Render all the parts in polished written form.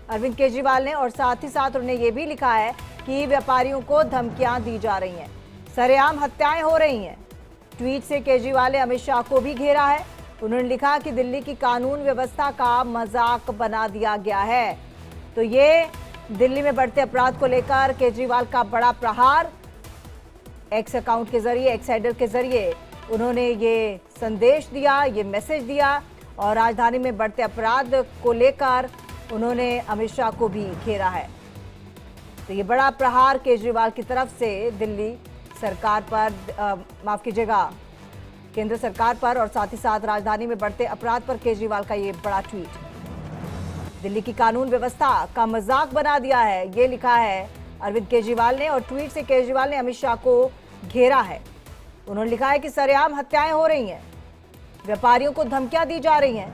अरविंद केजरीवाल ने, और साथ ही साथ उन्होंने ये भी लिखा है कि व्यापारियों को धमकियां दी जा रही हैं, सरेआम हत्याएं हो रही हैं। ट्वीट से केजरीवाल ने अमित शाह को भी घेरा है। उन्होंने लिखा कि दिल्ली की कानून व्यवस्था का मजाक बना दिया गया है। तो ये दिल्ली में बढ़ते अपराध को लेकर केजरीवाल का बड़ा प्रहार। एक्स अकाउंट के जरिए, एक्स हैंडल के जरिए उन्होंने ये संदेश दिया, ये मैसेज दिया, और राजधानी में बढ़ते अपराध को लेकर उन्होंने अमित शाह को भी घेरा है। तो ये बड़ा प्रहार केजरीवाल की तरफ से दिल्ली सरकार पर, माफ कीजिएगा, केंद्र सरकार पर, और साथ ही साथ राजधानी में बढ़ते अपराध पर केजरीवाल का ये बड़ा ट्वीट। दिल्ली की कानून व्यवस्था का मजाक बना दिया है, ये लिखा है अरविंद केजरीवाल ने, और ट्वीट से केजरीवाल ने अमित शाह को घेरा है। उन्होंने लिखा है कि सरेआम हत्याएं हो रही हैं, व्यापारियों को धमकियां दी जा रही हैं,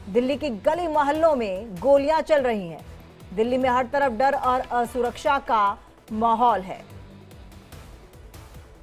दिल्ली की गली मोहल्लों में गोलियां चल रही हैं, दिल्ली में हर तरफ डर और असुरक्षा का माहौल है।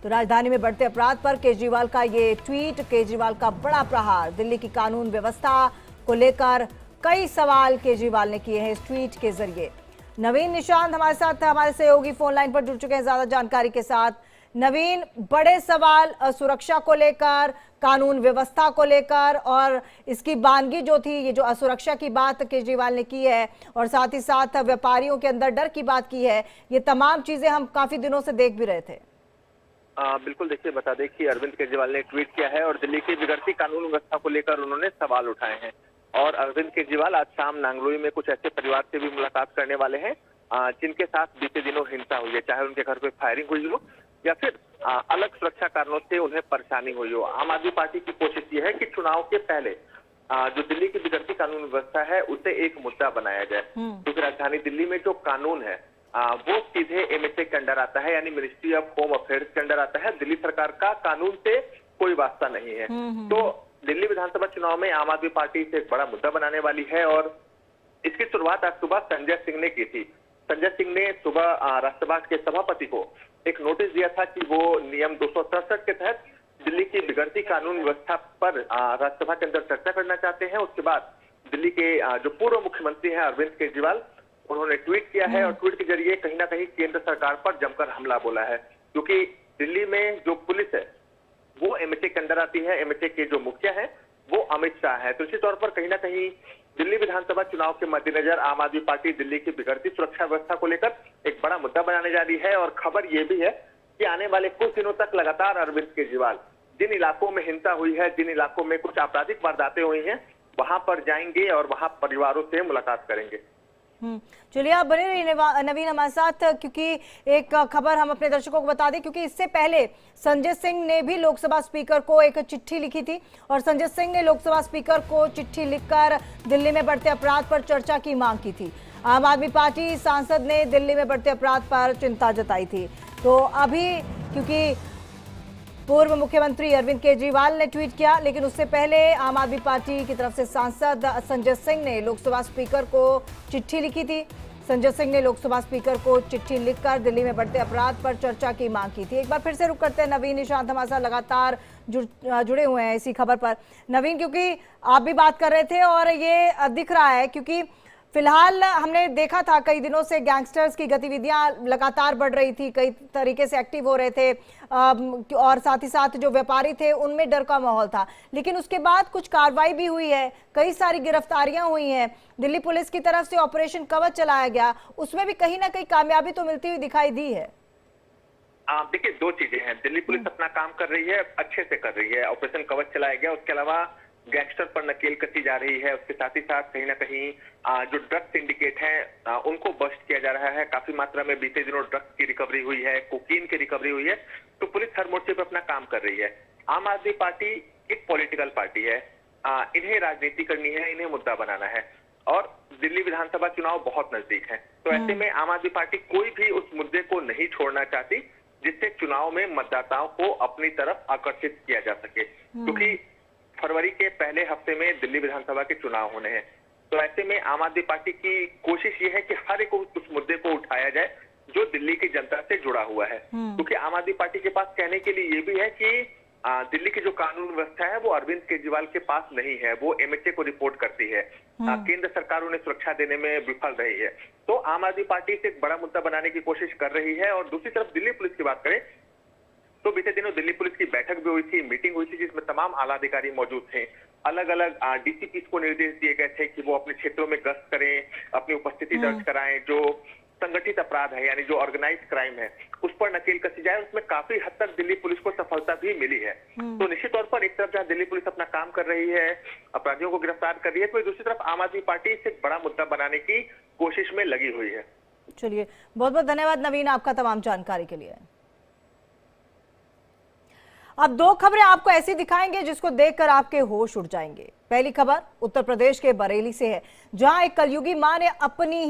तो राजधानी में बढ़ते अपराध पर केजरीवाल का ये ट्वीट, केजरीवाल का बड़ा प्रहार। दिल्ली की कानून व्यवस्था को लेकर कई सवाल केजरीवाल ने किए हैं इस ट्वीट के जरिए। नवीन निशांत हमारे साथ, हमारे सहयोगी फोन लाइन पर जुड़ चुके हैं ज्यादा जानकारी के साथ। नवीन, बड़े सवाल सुरक्षा को लेकर, कानून व्यवस्था को लेकर, और इसकी बानगी जो थी, ये जो असुरक्षा की बात केजरीवाल ने की है, और साथ ही साथ व्यापारियों के अंदर डर की बात की है, ये तमाम चीजें हम काफी दिनों से देख भी रहे थे। बिल्कुल, देखिए बता दें कि अरविंद केजरीवाल ने ट्वीट किया है और दिल्ली की बिगड़ती कानून व्यवस्था को लेकर उन्होंने सवाल उठाए हैं। और अरविंद केजरीवाल आज शाम नांगलोई में कुछ ऐसे परिवार से भी मुलाकात करने वाले हैं जिनके साथ बीते दिनों हिंसा हुई है, चाहे उनके घर पे फायरिंग हुई हो या फिर अलग सुरक्षा कारणों से उन्हें परेशानी हुई हो। आम आदमी पार्टी की कोशिश ये है कि चुनाव के पहले जो दिल्ली की बिगड़ती कानून व्यवस्था है उसे एक मुद्दा बनाया जाए, क्योंकि राजधानी दिल्ली में जो कानून है वो सीधे एमएचए के अंडर आता है, यानी मिनिस्ट्री ऑफ होम अफेयर्स के अंडर आता है। दिल्ली सरकार का कानून से कोई वास्ता नहीं है। तो दिल्ली विधानसभा चुनाव में आम आदमी पार्टी इसे एक बड़ा मुद्दा बनाने वाली है, और इसकी शुरुआत आज सुबह संजय सिंह ने की थी। संजय सिंह ने सुबह राज्यसभा के सभापति को एक नोटिस दिया था कि वो नियम 263 के तहत दिल्ली की बिगड़ती कानून व्यवस्था पर राज्यसभा के अंदर चर्चा करना चाहते हैं। उसके बाद दिल्ली के जो पूर्व मुख्यमंत्री हैं अरविंद केजरीवाल, उन्होंने ट्वीट किया है और ट्वीट के जरिए कहीं ना कहीं केंद्र सरकार पर जमकर हमला बोला है, क्योंकि दिल्ली में जो पुलिस है वो एमएचए के अंदर आती है। एमएचए के जो मुखिया है वो अमित शाह है। तो इसी तौर पर कहीं ना कहीं दिल्ली विधानसभा चुनाव के मद्देनजर आम आदमी पार्टी दिल्ली की बिगड़ती सुरक्षा व्यवस्था को लेकर एक बड़ा मुद्दा बनाने जा रही है। और खबर ये भी है कि आने वाले कुछ दिनों तक लगातार अरविंद केजरीवाल जिन इलाकों में हिंसा हुई है, जिन इलाकों में कुछ आपराधिक वारदातें हुई हैं, वहां पर जाएंगे और वहां परिवारों से मुलाकात करेंगे। चलिए, आप बने रहिए नवीन हमारे साथ, क्योंकि एक खबर हम अपने दर्शकों को बता दें, क्योंकि इससे पहले संजय सिंह ने भी लोकसभा स्पीकर को एक चिट्ठी लिखी थी, और संजय सिंह ने लोकसभा स्पीकर को चिट्ठी लिखकर दिल्ली में बढ़ते अपराध पर चर्चा की मांग की थी। आम आदमी पार्टी सांसद ने दिल्ली में बढ़ते अपराध पर चिंता जताई थी। तो अभी क्योंकि पूर्व मुख्यमंत्री अरविंद केजरीवाल ने ट्वीट किया, लेकिन उससे पहले आम आदमी पार्टी की तरफ से सांसद संजय सिंह ने लोकसभा स्पीकर को चिट्ठी लिखी थी। संजय सिंह ने लोकसभा स्पीकर को चिट्ठी लिखकर दिल्ली में बढ़ते अपराध पर चर्चा की मांग की थी। एक बार फिर से रुक करते हैं नवीन निशांत हमारे साथ लगातार जुड़े हुए हैं इसी खबर पर। नवीन, क्योंकि आप भी बात कर रहे थे और ये दिख रहा है, क्योंकि फिलहाल हमने देखा था कई दिनों से गैंगस्टर्स की गतिविधियां लगातार बढ़ रही थी, कई तरीके से एक्टिव हो रहे थे, और साथ ही साथ जो व्यापारी थे उनमें डर का माहौल था। लेकिन उसके बाद कुछ कार्रवाई भी हुई है, कई सारी गिरफ्तारियां हुई हैं, दिल्ली पुलिस की तरफ से ऑपरेशन कवच चलाया गया, उसमें भी कहीं ना कहीं कामयाबी तो मिलती हुई दिखाई दी है। देखिए, दो चीजें हैं। दिल्ली पुलिस अपना काम कर रही है, अच्छे से कर रही है, ऑपरेशन कवच चलाया गया। उसके अलावा गैंगस्टर पर नकेल कसी जा रही है। उसके साथ ही साथ कहीं ना कहीं जो ड्रग्स सिंडिकेट हैं उनको बस्ट किया जा रहा है। काफी मात्रा में बीते दिनों ड्रग्स की रिकवरी हुई है, कोकीन की रिकवरी हुई है। तो पुलिस हर मोर्चे पर अपना काम कर रही है। आम आदमी पार्टी एक पॉलिटिकल पार्टी है, इन्हें राजनीति करनी है, इन्हें मुद्दा बनाना है, और दिल्ली विधानसभा चुनाव बहुत नजदीक है। तो ऐसे में आम आदमी पार्टी कोई भी उस मुद्दे को नहीं छोड़ना चाहती जिससे चुनाव में मतदाताओं को अपनी तरफ आकर्षित किया जा सके, क्योंकि फरवरी के पहले हफ्ते में दिल्ली विधानसभा के चुनाव होने हैं। तो ऐसे में आम आदमी पार्टी की कोशिश ये है कि हर एक उस मुद्दे को उठाया जाए जो दिल्ली की जनता से जुड़ा हुआ है, क्योंकि आम आदमी पार्टी के पास कहने के लिए ये भी है कि दिल्ली की जो कानून व्यवस्था है वो अरविंद केजरीवाल के पास नहीं है, वो एमएचए को रिपोर्ट करती है। केंद्र सरकार उन्हें सुरक्षा देने में विफल रही है। तो आम आदमी पार्टी इसे एक बड़ा मुद्दा बनाने की कोशिश कर रही है। और दूसरी तरफ दिल्ली पुलिस की बात करें तो बीते दिनों दिल्ली पुलिस की बैठक भी हुई थी, मीटिंग हुई थी, जिसमें तमाम आला अधिकारी मौजूद थे। अलग अलग डीसीपी को निर्देश दिए गए थे कि वो अपने क्षेत्रों में गश्त करें, अपनी उपस्थिति दर्ज कराएं। जो संगठित अपराध है यानी जो ऑर्गेनाइज क्राइम है उस पर नकेल कसी जाए। उसमें काफी हद तक दिल्ली पुलिस को सफलता भी मिली है। तो निश्चित तौर पर एक तरफ जहां दिल्ली पुलिस अपना काम कर रही है, अपराधियों को गिरफ्तार कर रही है, तो दूसरी तरफ आम आदमी पार्टी इसे एक बड़ा मुद्दा बनाने की कोशिश में लगी हुई है। चलिए, बहुत बहुत धन्यवाद नवीन आपका तमाम जानकारी के लिए। अब दो खबरें आपको ऐसी दिखाएंगे जिसको देखकर आपके होश उड़ जाएंगे। पहली खबर उत्तर प्रदेश के बरेली से है, जहां एक कलयुगी मां ने अपनी ही